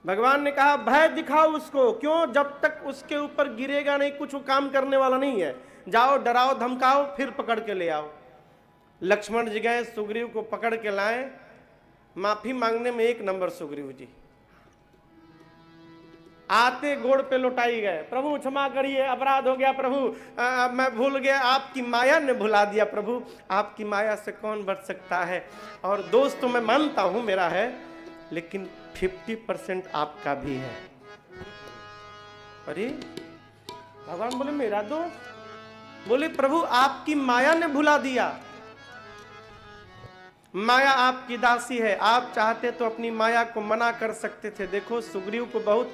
भगवान ने कहा भय दिखाओ उसको, क्यों? जब तक उसके ऊपर गिरेगा नहीं कुछ वो काम करने वाला नहीं है। जाओ डराओ धमकाओ फिर पकड़ के ले आओ। लक्ष्मण जी गए, सुग्रीव को पकड़ के लाए। माफी मांगने में एक नंबर सुग्रीव जी, आते गोड़ पे लौटाई गए, प्रभु क्षमा करिए, अपराध हो गया प्रभु, मैं भूल गया, आपकी माया ने भुला दिया प्रभु, आपकी माया से कौन बच सकता है। और दोस्त तो मैं मानता हूं मेरा है, लेकिन 50% आपका भी है। अरे भगवान बोले मेरा दोस्त? बोले प्रभु आपकी माया ने भुला दिया। माया आपकी दासी है, आप चाहते तो अपनी माया को मना कर सकते थे। देखो सुग्रीव को बहुत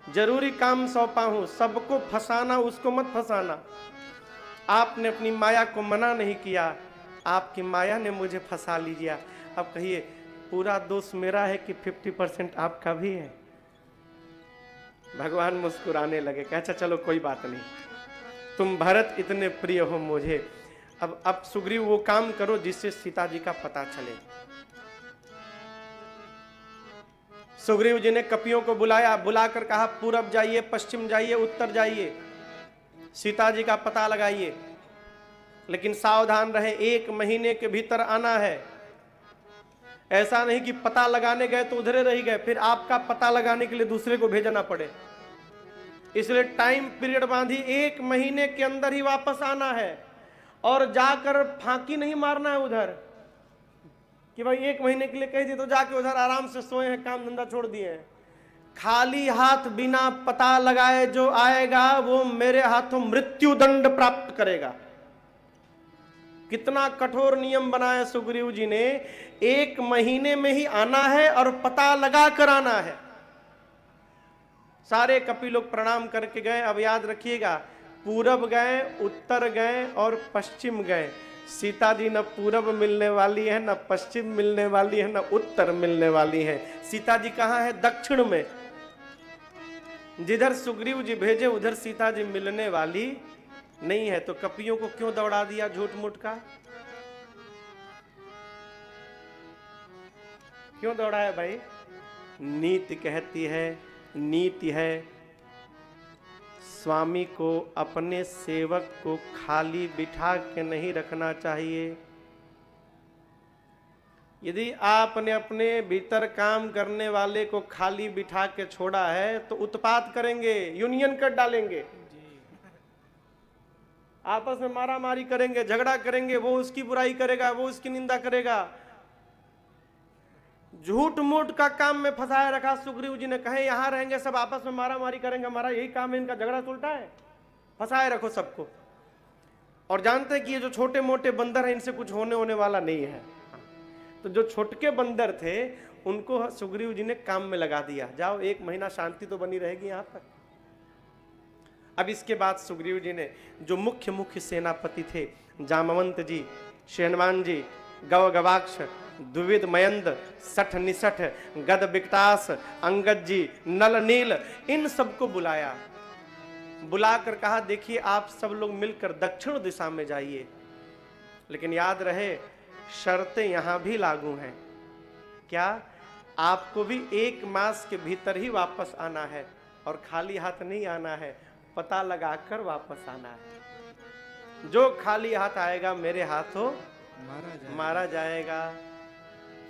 जरूरी काम सौंपा हूं, सबको फंसाना, उसको मत फंसाना। आपने अपनी माया को मना नहीं किया, आपकी माया ने मुझे फंसा लीजिए। अब कहिए पूरा दोष मेरा है कि 50% आपका भी है? भगवान मुस्कुराने लगे, कहा अच्छा चलो कोई बात नहीं, तुम भरत इतने प्रिय हो मुझे, अब सुग्रीव वो काम करो जिससे सीता जी का पता चले। सुग्रीव जी ने कपियों को बुलाया, बुलाकर कहा पूरब जाइए, पश्चिम जाइए, उत्तर जाइए, सीता जी का पता लगाइए, लेकिन सावधान रहे, 1 महीने के भीतर आना है। ऐसा नहीं कि पता लगाने गए तो उधरे रह गए, फिर आपका पता लगाने के लिए दूसरे को भेजना पड़े। इसलिए टाइम पीरियड बांधी, 1 महीने के अंदर ही वापस आना है। और जाकर फांकी नहीं मारना है उधर कि भाई 1 महीने के लिए कह दिए तो जाके उधर आराम से सोए हैं, काम धंधा छोड़ दिए हैं। खाली हाथ बिना पता लगाए जो आएगा वो मेरे हाथों मृत्यु दंड प्राप्त करेगा। कितना कठोर नियम बनाया सुग्रीव जी ने, 1 महीने में ही आना है और पता लगा कर आना है। सारे कपि लोग प्रणाम करके गए। अब याद रखिएगा, पूरब गए, उत्तर गए और पश्चिम गए। सीता जी न पूरब मिलने वाली है, न पश्चिम मिलने वाली है, न उत्तर मिलने वाली है। सीता जी कहाँ है? दक्षिण में। जिधर सुग्रीव जी भेजे उधर सीता जी मिलने वाली नहीं है। तो कपियों को क्यों दौड़ा दिया झूठ मूठ का? क्यों दौड़ा है भाई? नीति कहती है, नीति है, स्वामी को, अपने सेवक को खाली बिठा के नहीं रखना चाहिए। यदि आपने अपने भीतर काम करने वाले को खाली बिठा के छोड़ा है तो उत्पात करेंगे, यूनियन कर डालेंगे, आपस में मारा मारी करेंगे, झगड़ा करेंगे, वो उसकी बुराई करेगा, वो उसकी निंदा करेगा। झूठ मूठ का काम में फंसाया रखा। सुग्रीव जी ने कहे यहां रहेंगे सब आपस में मारा मारी करेंगे, हमारा यही काम है, इनका झगड़ा सुलटा है, फंसाए रखो सबको। और जानते हैं कि ये जो छोटे मोटे बंदर हैं इनसे कुछ होने वाला नहीं है। तो जो छोटके बंदर थे उनको सुग्रीव जी ने काम में लगा दिया, जाओ 1 महीना शांति तो बनी रहेगी यहां पर। अब इसके बाद सुग्रीव जी ने जो मुख्य सेनापति थे, जामवंत जी, शेनवान जी, गव गवाक्ष, द्विविद मयंद, सठ निसठ, गद बिकटास, अंगद जी, नल नील, इन सबको बुलाया। बुलाकर कहा देखिए आप सब लोग मिलकर दक्षिण दिशा में जाइए, लेकिन याद रहे शर्तें यहां भी लागू हैं। क्या? आपको भी 1 मास के भीतर ही वापस आना है और खाली हाथ नहीं आना है, पता लगाकर वापस आना है। जो खाली हाथ आएगा मेरे हाथों मारा जाएगा।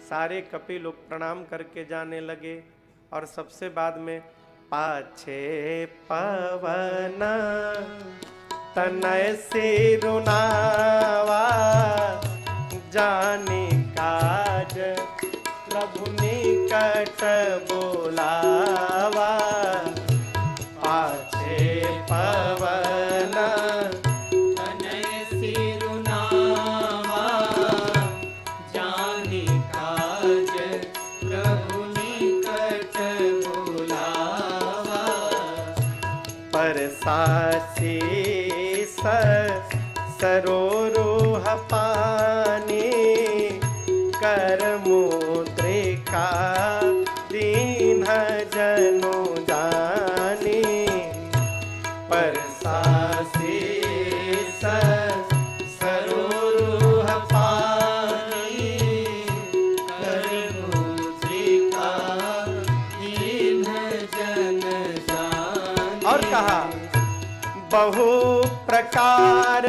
सारे कपि लोग प्रणाम करके जाने लगे। और सबसे बाद में पाछे पवन तनय सिरुनावा, जाने काज प्रभु निकट बोलावा। पाछे पवन तनय सिरुनावा, जाने काज प्रभु निकट बुलावा। परसासी सरोरुह पानी, कर मुद्रिका दीन जनु जानी। परसासी सरोरुह पानी, कर मुद्रिका दीन कहा बहु प्रकार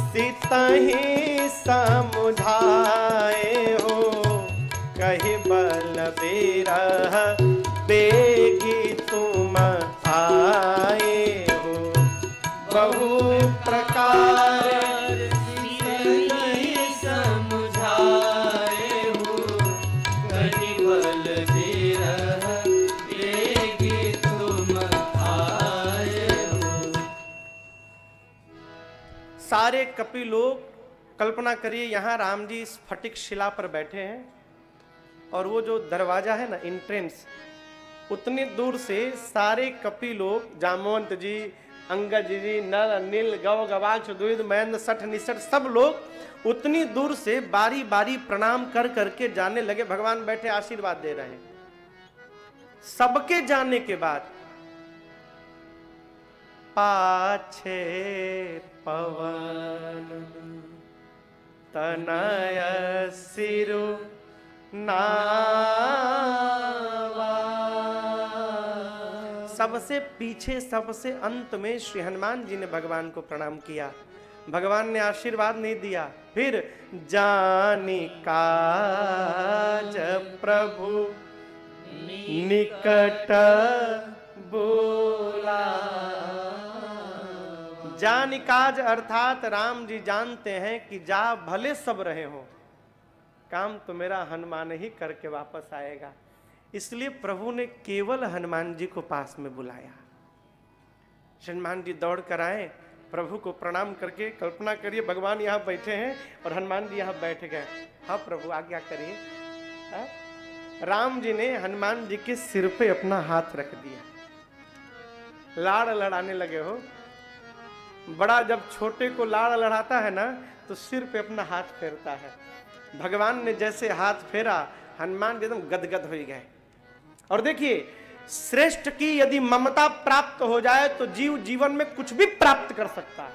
सितहि समुझाए हो, कहि बल बिरह बेगी तुम आए हो। बहु प्रकार सितहि समुझाए हो, कहि बल बिरह बेगी तुम आए हो। सारे कपि लोग, कल्पना करिए यहाँ राम जी स्फटिक शिला पर बैठे हैं और वो जो दरवाजा है ना, एंट्रेंस, उतनी दूर से सारे कपि लोग, जामवंत जी, अंगद जी, नल नील गौ गवाक्ष द्विज महेंद्र सठ निसठ, सब लोग उतनी दूर से बारी बारी प्रणाम कर करके जाने लगे। भगवान बैठे आशीर्वाद दे रहे हैं। सबके जाने के बाद पाछे पवन तनय सिरु नावा, सबसे पीछे सबसे अंत में श्री हनुमान जी ने भगवान को प्रणाम किया। भगवान ने आशीर्वाद नहीं दिया। फिर जानी काज प्रभु निकट बोला। जानी काज अर्थात राम जी जानते हैं कि जा भले सब रहे हो, काम तो मेरा हनुमान ही करके वापस आएगा। इसलिए प्रभु ने केवल हनुमान जी को पास में बुलाया। हनुमान जी दौड़ कर आए, प्रभु को प्रणाम करके, कल्पना करिए भगवान यहाँ बैठे हैं और हनुमान जी यहाँ बैठ गए। हाँ प्रभु आज्ञा करिए। राम जी ने हनुमान जी के सिर पे अपना हाथ रख दिया, लाड़ लड़ाने लगे हो। बड़ा जब छोटे को लाड़ लड़ाता है ना तो सिर पे अपना हाथ फेरता है। भगवान ने जैसे हाथ फेरा, हनुमान जी एकदम गदगद हो गए। और देखिए, श्रेष्ठ की यदि ममता प्राप्त हो जाए तो जीव जीवन में कुछ भी प्राप्त कर सकता है।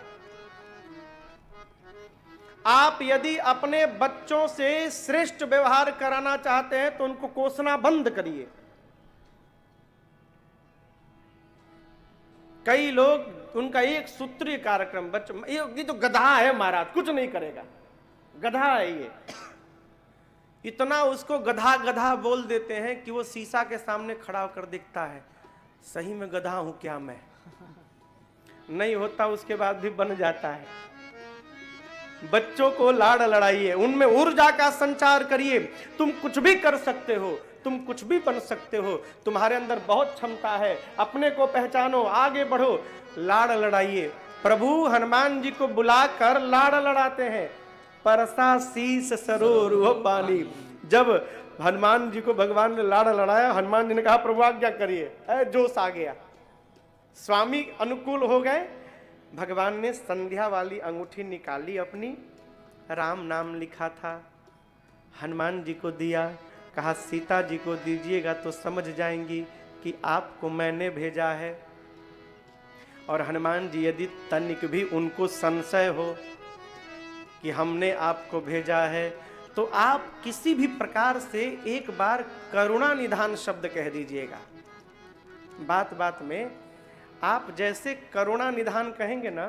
आप यदि अपने बच्चों से श्रेष्ठ व्यवहार कराना चाहते हैं तो उनको कोसना बंद करिए। कई लोग, उनका एक सूत्रीय कार्यक्रम, बच्चों ये तो गधा है महाराज, कुछ नहीं करेगा, गधा है ये। इतना उसको गधा गधा बोल देते हैं कि वो शीशा के सामने खड़ा होकर दिखता है, सही में गधा हूं क्या मैं? नहीं होता, उसके बाद भी बन जाता है। बच्चों को लाड़ लड़ाइए, उनमें ऊर्जा का संचार करिए। तुम कुछ भी कर सकते हो, तुम कुछ भी बन सकते हो, तुम्हारे अंदर बहुत क्षमता है, अपने को पहचानो, आगे बढ़ो, लाड़ लड़ाइए। प्रभु हनुमान जी को बुलाकर लाड़ लड़ाते हैं। परसा शीस सरोवर पानी। जब हनुमान जी को भगवान ने लाड़ लड़ाया, हनुमान जी ने कहा प्रभु आज्ञा करिए। जोश आ गया, स्वामी अनुकूल हो गए। भगवान ने संध्या वाली अंगूठी निकाली अपनी, राम नाम लिखा था, हनुमान जी को दिया। कहा सीता जी को दीजिएगा तो समझ जाएंगी कि आपको मैंने भेजा है। और हनुमान जी यदि तनिक भी उनको संशय हो कि हमने आपको भेजा है तो आप किसी भी प्रकार से एक बार करुणा निधान शब्द कह दीजिएगा। बात बात में आप जैसे करुणा निधान कहेंगे ना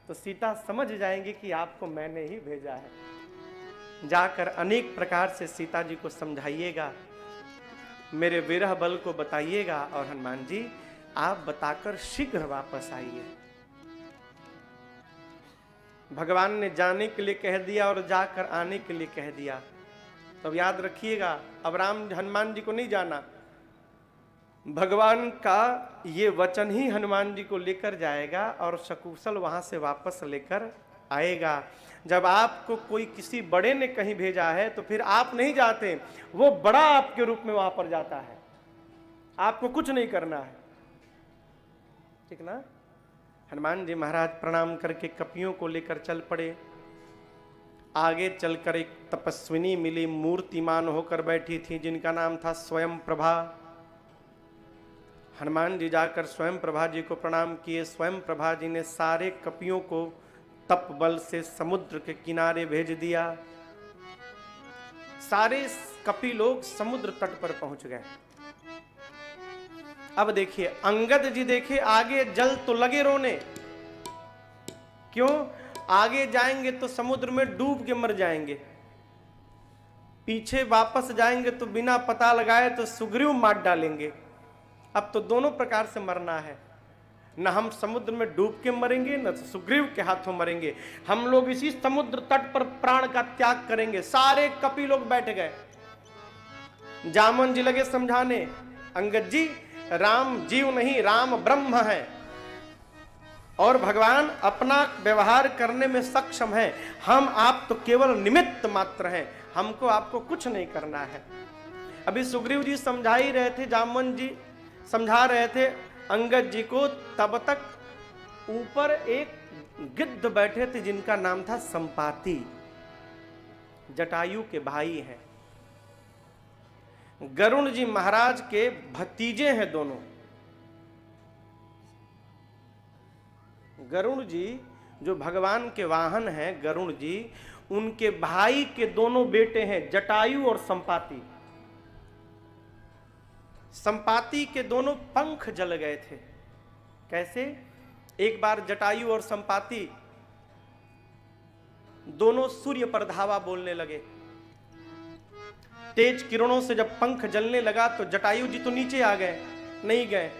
तो सीता समझ जाएंगी कि आपको मैंने ही भेजा है। जाकर अनेक प्रकार से सीता जी को समझाइएगा, मेरे विरह बल को बताइएगा और हनुमान जी आप बताकर शीघ्र वापस आइए। भगवान ने जाने के लिए कह दिया और जाकर आने के लिए कह दिया। तो याद रखिएगा, अब राम हनुमान जी को नहीं जाना, भगवान का ये वचन ही हनुमान जी को लेकर जाएगा और सकुशल वहां से वापस लेकर आएगा। जब आपको कोई किसी बड़े ने कहीं भेजा है तो फिर आप नहीं जाते, वो बड़ा आपके रूप में वहां पर जाता है, आपको कुछ नहीं करना है, ठीक ना। हनुमान जी महाराज प्रणाम करके कपियों को लेकर चल पड़े। आगे चलकर एक तपस्विनी मिली, मूर्तिमान होकर बैठी थी, जिनका नाम था स्वयं प्रभा। हनुमान जी जाकर स्वयं प्रभा जी को प्रणाम किए। स्वयं प्रभा जी ने सारे कपियों को तप बल से समुद्र के किनारे भेज दिया। सारे कपि लोग समुद्र तट पर पहुंच गए। अब देखिए अंगद जी, देखिए आगे जल तो लगे रोने, क्यों? आगे जाएंगे तो समुद्र में डूब के मर जाएंगे, पीछे वापस जाएंगे तो बिना पता लगाए तो सुग्रीव मार डालेंगे। अब तो दोनों प्रकार से मरना है, न हम समुद्र में डूब के मरेंगे न तो सुग्रीव के हाथों मरेंगे। हम लोग इसी समुद्र तट पर प्राण का त्याग करेंगे। सारे कपि लोग बैठ गए। जामन जी लगे समझाने, अंगद जी राम जीव नहीं, राम ब्रह्म है और भगवान अपना व्यवहार करने में सक्षम है। हम आप तो केवल निमित्त मात्र हैं, हमको आपको कुछ नहीं करना है। अभी सुग्रीव जी समझा ही रहे थे, जामन जी समझा रहे थे अंगद जी को, तब तक ऊपर एक गिद्ध बैठे थे जिनका नाम था संपाति, जटायु के भाई हैं, गरुण जी महाराज के भतीजे हैं दोनों। गरुण जी जो भगवान के वाहन हैं, गरुण जी उनके भाई के दोनों बेटे हैं, जटायु और संपाति। संपाति के दोनों पंख जल गए थे। कैसे? एक बार जटायु और संपाति दोनों सूर्य पर धावा बोलने लगे। तेज किरणों से जब पंख जलने लगा तो जटायु जी तो नीचे आ गए, नहीं गए।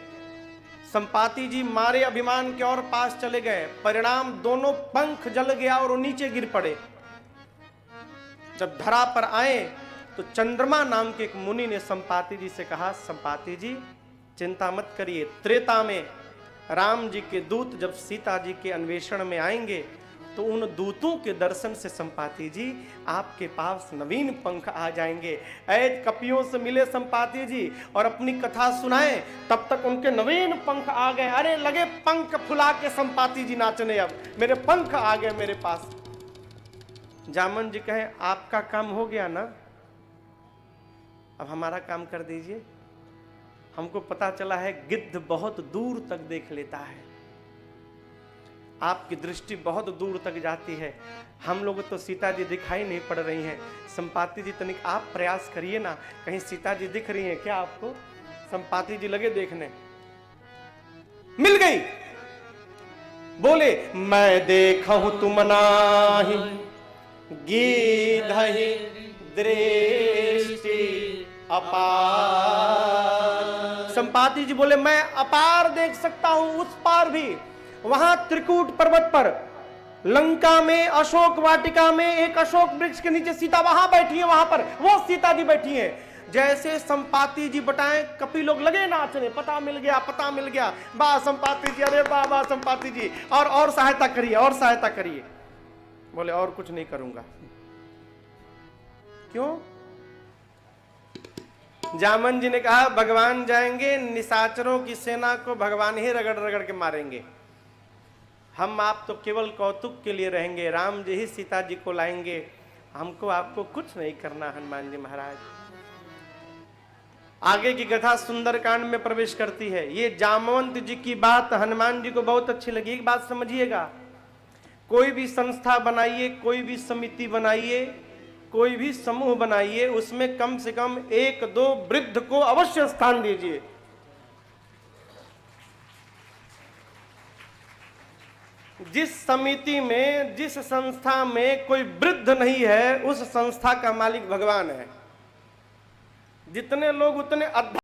संपाति जी मारे अभिमान के और पास चले गए, परिणाम दोनों पंख जल गया और वो नीचे गिर पड़े। जब धरा पर आए तो चंद्रमा नाम के एक मुनि ने संपाति जी से कहा, संपाति जी चिंता मत करिए, त्रेता में राम जी के दूत जब सीता जी के अन्वेषण में आएंगे तो उन दूतों के दर्शन से संपाति जी आपके पास नवीन पंख आ जाएंगे। ऐ कपियों से मिले संपाति जी और अपनी कथा सुनाए, तब तक उनके नवीन पंख आ गए। अरे लगे पंख फुला के संपाति जी नाचने, अब मेरे पंख आ गए मेरे पास। जामन जी कहे आपका काम हो गया ना, अब हमारा काम कर दीजिए। हमको पता चला है गिद्ध बहुत दूर तक देख लेता है, आपकी दृष्टि बहुत दूर तक जाती है, हम लोग तो सीता जी दिखाई नहीं पड़ रही हैं। संपाति जी तनिक आप प्रयास करिए ना, कहीं सीता जी दिख रही हैं क्या आपको? संपाति जी लगे देखने, मिल गई। बोले मैं देखूं तुम नाही गीधहि दृष्टि अपार। संपाति जी बोले मैं अपार देख सकता हूं, उस पार भी। वहां त्रिकूट पर्वत पर लंका में अशोक वाटिका में एक अशोक वृक्ष के नीचे सीता वहां बैठी है, वहां पर वो सीता जी बैठी है। जैसे संपाति जी बताएं कपि लोग लगे नाचने, पता मिल गया, पता मिल गया, वाह संपाति जी, अरे वाह वाह संपाति जी, और सहायता करिए, और सहायता करिए। बोले और कुछ नहीं करूंगा। क्यों? जामन जी ने कहा भगवान जाएंगे, निशाचरों की सेना को भगवान ही रगड़ रगड़ के मारेंगे, हम आप तो केवल कौतुक के लिए रहेंगे, राम जी ही सीता जी को लाएंगे, हमको आपको कुछ नहीं करना। हनुमान जी महाराज आगे की कथा सुंदरकांड में प्रवेश करती है। ये जामवंत जी की बात हनुमान जी को बहुत अच्छी लगी। एक बात समझिएगा, कोई भी संस्था बनाइए, कोई भी समिति बनाइए, कोई भी समूह बनाइए, उसमें कम से कम 1-2 वृद्ध को अवश्य स्थान दीजिए। जिस समिति में, जिस संस्था में कोई वृद्ध नहीं है, उस संस्था का मालिक भगवान है। जितने लोग उतने